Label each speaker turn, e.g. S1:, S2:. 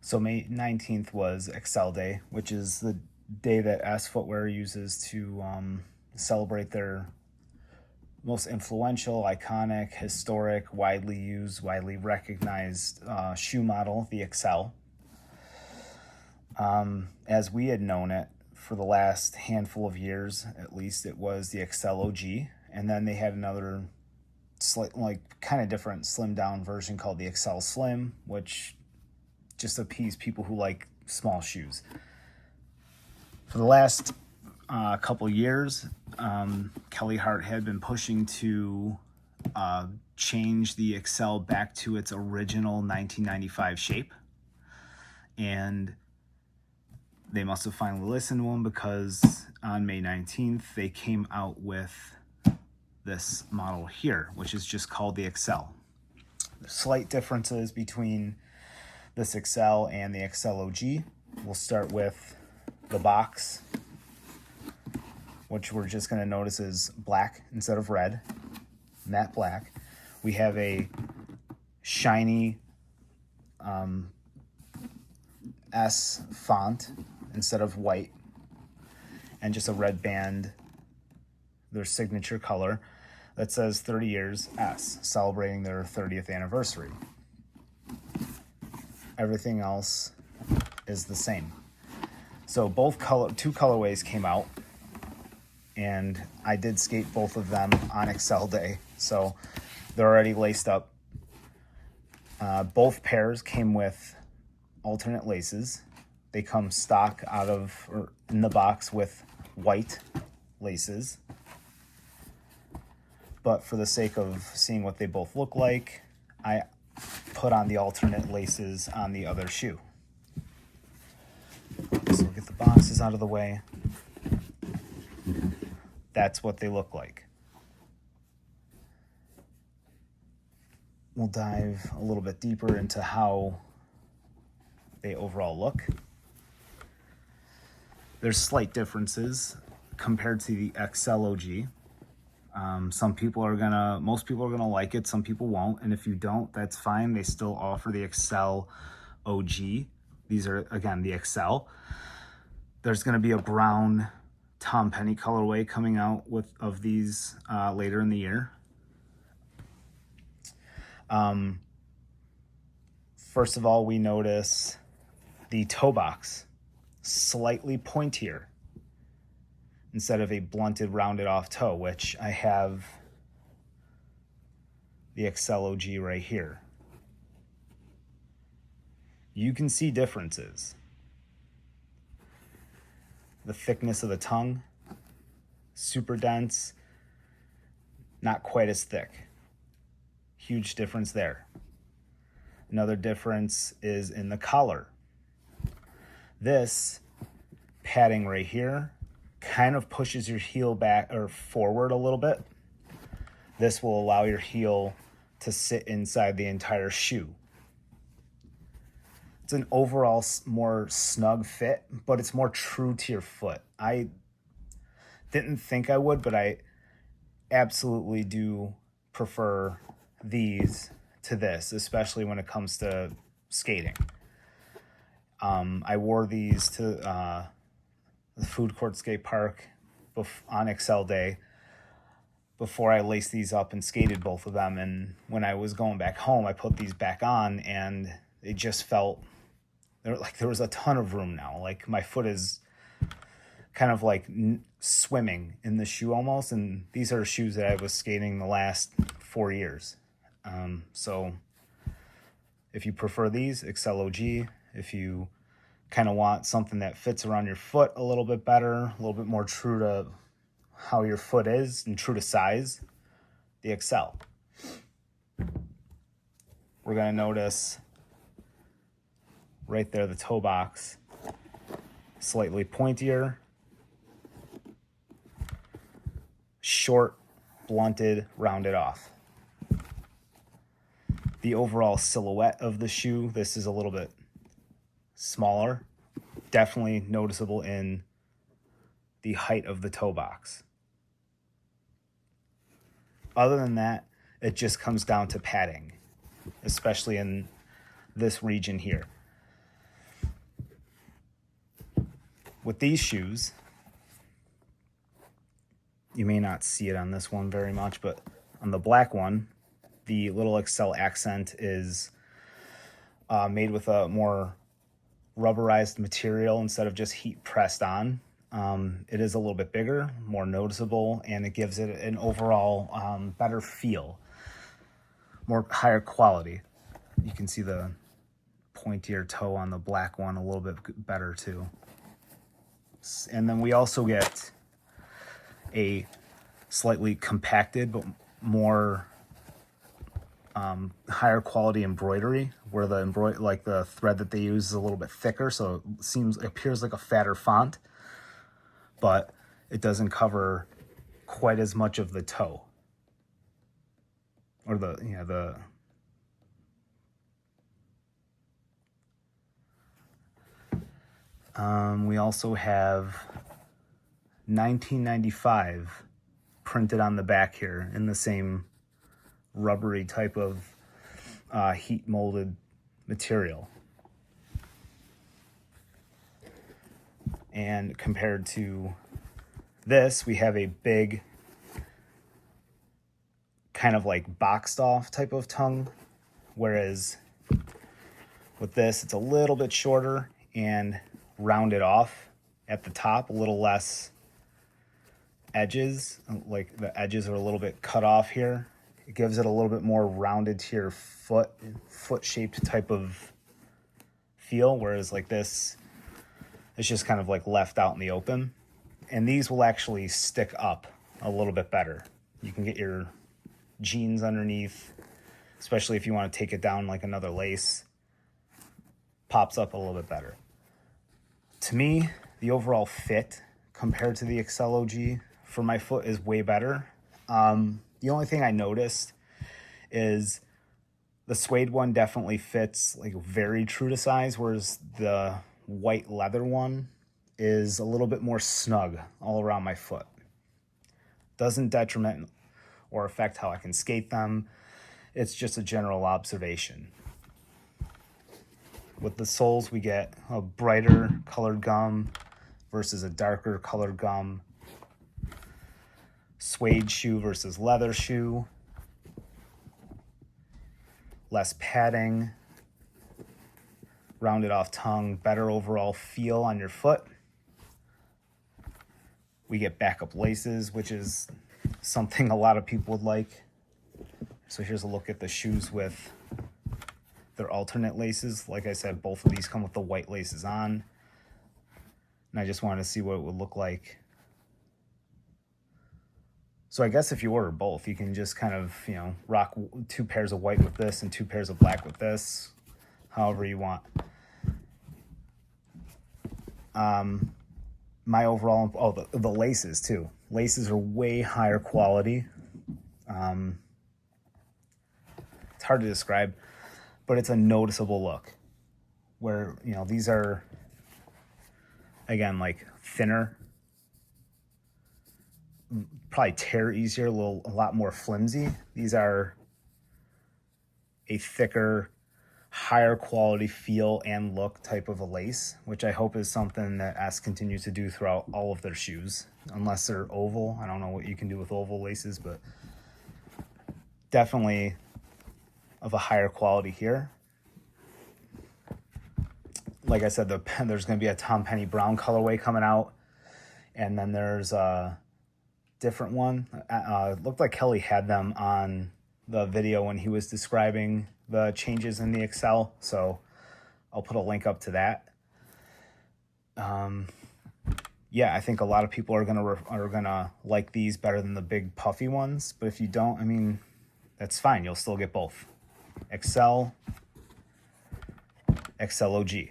S1: So May 19th was Accel Day, which is the day that S Footwear uses to celebrate their most influential, iconic, historic, widely used, widely recognized shoe model, the Accel. As we had known it for the last handful of years, at least, it was the Accel OG. And then they had another kind of different slim down version called the Accel Slim, which just appease people who like small shoes. For the last couple years, Kelly Hart had been pushing to change the Accel back to its original 1995 shape. And they must have finally listened to him, because on May 19th, they came out with this model here, which is just called the Accel. There's slight differences between this Accel and the Accel OG. We'll start with the box, which we're just going to notice is black instead of red, matte black. We have a shiny S font instead of white, and just a red band, their signature color, that says 30 years S, celebrating their 30th anniversary. Everything else is the same. So two colorways came out, and I did skate both of them on Accel Day, so they're already laced up. Both pairs came with alternate laces. They come stock in the box with white laces. But for the sake of seeing what they both look like, I put on the alternate laces on the other shoe. So we'll get the boxes out of the way. That's what they look like. We'll dive a little bit deeper into how they overall look. There's slight differences compared to the Accel OG. Most people are gonna like it, some people won't, and if you don't, that's fine. They still offer the Accel OG. These are, again, the Accel. There's gonna be a brown Tom Penny colorway coming out of these later in the year. First of all, we notice the toe box slightly pointier instead of a blunted, rounded off toe, which I have the Accel OG right here. You can see differences. The thickness of the tongue, super dense, not quite as thick. Huge difference there. Another difference is in the collar. This padding right here kind of pushes your heel back or forward a little bit. This will allow your heel to sit inside the entire shoe. It's an overall more snug fit, but it's more true to your foot. I didn't think I would, but I absolutely do prefer these to this, especially when it comes to skating. I wore these to the food court skate park on Accel Day before I laced these up and skated both of them. And when I was going back home, I put these back on, and it just felt like there was a ton of room now. Like my foot is kind of like swimming in the shoe almost. And these are shoes that I was skating the last 4 years. So if you prefer these, Accel OG. If you kind of want something that fits around your foot a little bit better, a little bit more true to how your foot is and true to size, the Accel. We're going to notice right there the toe box, slightly pointier, short, blunted, rounded off. The overall silhouette of the shoe, this is a little bit smaller, definitely noticeable in the height of the toe box. Other than that, it just comes down to padding, especially in this region here. with these shoes, you may not see it on this one very much, but on the black one, the little Accel accent is made with a more rubberized material instead of just heat pressed on. It is a little bit bigger, more noticeable, and it gives it an overall better feel, more higher quality. You can see the pointier toe on the black one a little bit better too. And then we also get a slightly compacted but more higher quality embroidery, where the thread that they use is a little bit thicker, so it appears like a fatter font, but it doesn't cover quite as much of the toe, or we also have 1995 printed on the back here in the same rubbery type of heat molded material. And compared to this, we have a big kind of like boxed off type of tongue, whereas with this, it's a little bit shorter and rounded off at the top, a little less edges, like the edges are a little bit cut off here. It gives it a little bit more rounded to your foot shaped type of feel, whereas like this, it's just kind of like left out in the open. And these will actually stick up a little bit better. You can get your jeans underneath, especially if you want to take it down like another lace, pops up a little bit better. To me, the overall fit compared to the Accel OG for my foot is way better. The only thing I noticed is the suede one definitely fits like very true to size, whereas the white leather one is a little bit more snug all around my foot. Doesn't detriment or affect how I can skate them. It's just a general observation. With the soles, we get a brighter colored gum versus a darker colored gum. Suede shoe versus leather shoe. Less padding. Rounded off tongue, better overall feel on your foot. We get backup laces, which is something a lot of people would like. So here's a look at the shoes with their alternate laces. Like I said, both of these come with the white laces on. And I just wanted to see what it would look like. So I guess if you order both, you can just kind of, rock 2 pairs of white with this and 2 pairs of black with this, however you want. My overall, the laces too. Laces are way higher quality. It's hard to describe, but it's a noticeable look. Where, these are, again, like thinner, probably tear easier, a lot more flimsy. These are a thicker, higher quality feel and look type of a lace, which I hope is something that S continues to do throughout all of their shoes, unless they're oval. I don't know what you can do with oval laces, but definitely of a higher quality here. Like I said, there's going to be a Tom Penny brown colorway coming out, and then there's a different one. It looked like Kelly had them on the video when he was describing the changes in the Accel, so I'll put a link up to that. Yeah, I think a lot of people are gonna like these better than the big puffy ones, but if you don't, I mean, that's fine. You'll still get both. Accel OG.